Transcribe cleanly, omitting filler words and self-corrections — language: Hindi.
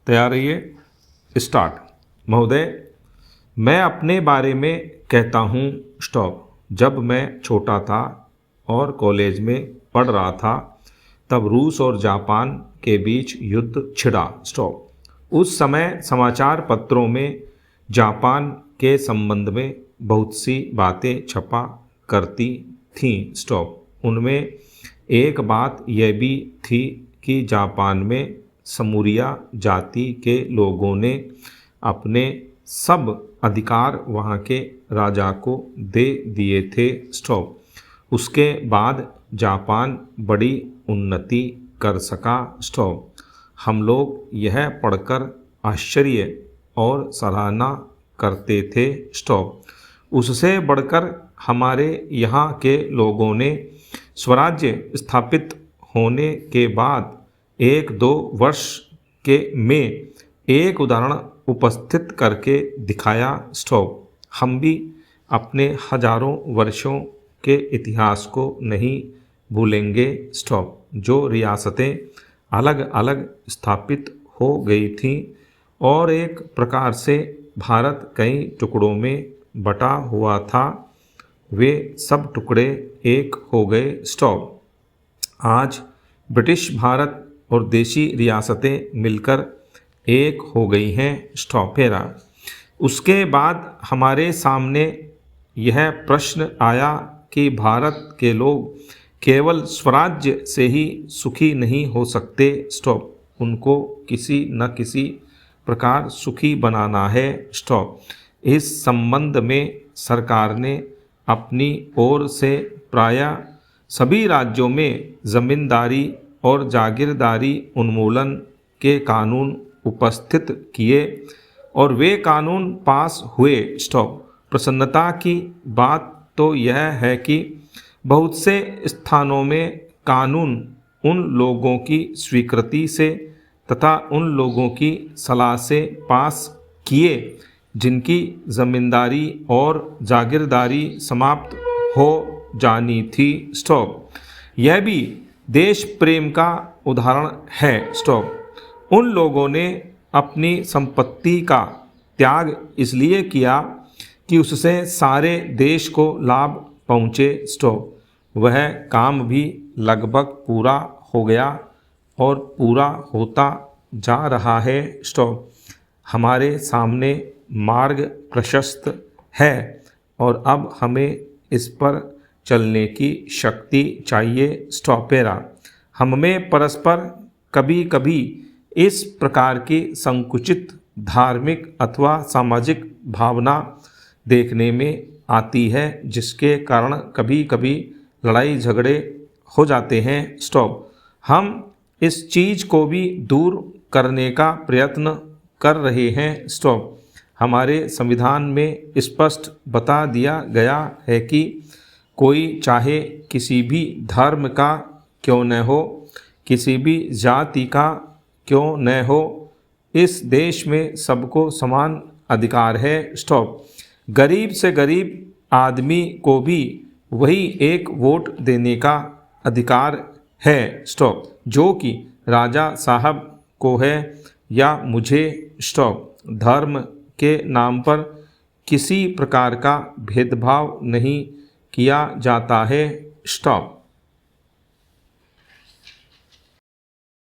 तैयार रहिए। स्टार्ट। महोदय, मैं अपने बारे में कहता हूँ स्टॉप। जब मैं छोटा था और कॉलेज में पढ़ रहा था तब रूस और जापान के बीच युद्ध छिड़ा स्टॉप। उस समय समाचार पत्रों में जापान के संबंध में बहुत सी बातें छपा करती थीं स्टॉप। उनमें एक बात यह भी थी कि जापान में समूरिया जाति के लोगों ने अपने सब अधिकार वहाँ के राजा को दे दिए थे स्टॉप। उसके बाद जापान बड़ी उन्नति कर सका स्टॉप। हम लोग यह पढ़कर आश्चर्य और सराहना करते थे स्टॉप। उससे बढ़कर हमारे यहाँ के लोगों ने स्वराज्य स्थापित होने के बाद 1-2 वर्ष के में एक उदाहरण उपस्थित करके दिखाया स्टॉप। हम भी अपने हजारों वर्षों के इतिहास को नहीं भूलेंगे स्टॉप। जो रियासतें अलग अलग स्थापित हो गई थीं और एक प्रकार से भारत कई टुकड़ों में बटा हुआ था, वे सब टुकड़े एक हो गए स्टॉप। आज ब्रिटिश भारत और देशी रियासतें मिलकर एक हो गई हैं स्टॉपेरा। उसके बाद हमारे सामने यह प्रश्न आया कि भारत के लोग केवल स्वराज्य से ही सुखी नहीं हो सकते स्टॉप। उनको किसी न किसी प्रकार सुखी बनाना है स्टॉप। इस संबंध में सरकार ने अपनी ओर से प्रायः सभी राज्यों में जमींदारी और जागीरदारी उन्मूलन के कानून उपस्थित किए और वे कानून पास हुए स्टॉप। प्रसन्नता की बात तो यह है कि बहुत से स्थानों में कानून उन लोगों की स्वीकृति से तथा उन लोगों की सलाह से पास किए जिनकी जमींदारी और जागीरदारी समाप्त हो जानी थी स्टॉप। यह भी देश प्रेम का उदाहरण है स्टॉप। उन लोगों ने अपनी संपत्ति का त्याग इसलिए किया कि उससे सारे देश को लाभ पहुँचे स्टॉप। वह काम भी लगभग पूरा हो गया और पूरा होता जा रहा है स्टॉप। हमारे सामने मार्ग प्रशस्त है और अब हमें इस पर चलने की शक्ति चाहिए स्टॉपेरा। हमें परस्पर कभी कभी इस प्रकार की संकुचित धार्मिक अथवा सामाजिक भावना देखने में आती है जिसके कारण कभी कभी लड़ाई झगड़े हो जाते हैं स्टॉप। हम इस चीज़ को भी दूर करने का प्रयत्न कर रहे हैं स्टॉप। हमारे संविधान में स्पष्ट बता दिया गया है कि कोई चाहे किसी भी धर्म का क्यों न हो, किसी भी जाति का क्यों न हो, इस देश में सबको समान अधिकार है स्टॉप। गरीब से गरीब आदमी को भी वही एक वोट देने का अधिकार है स्टॉप, जो कि राजा साहब को है या मुझे स्टॉप। धर्म के नाम पर किसी प्रकार का भेदभाव नहीं किया जाता है स्टॉप।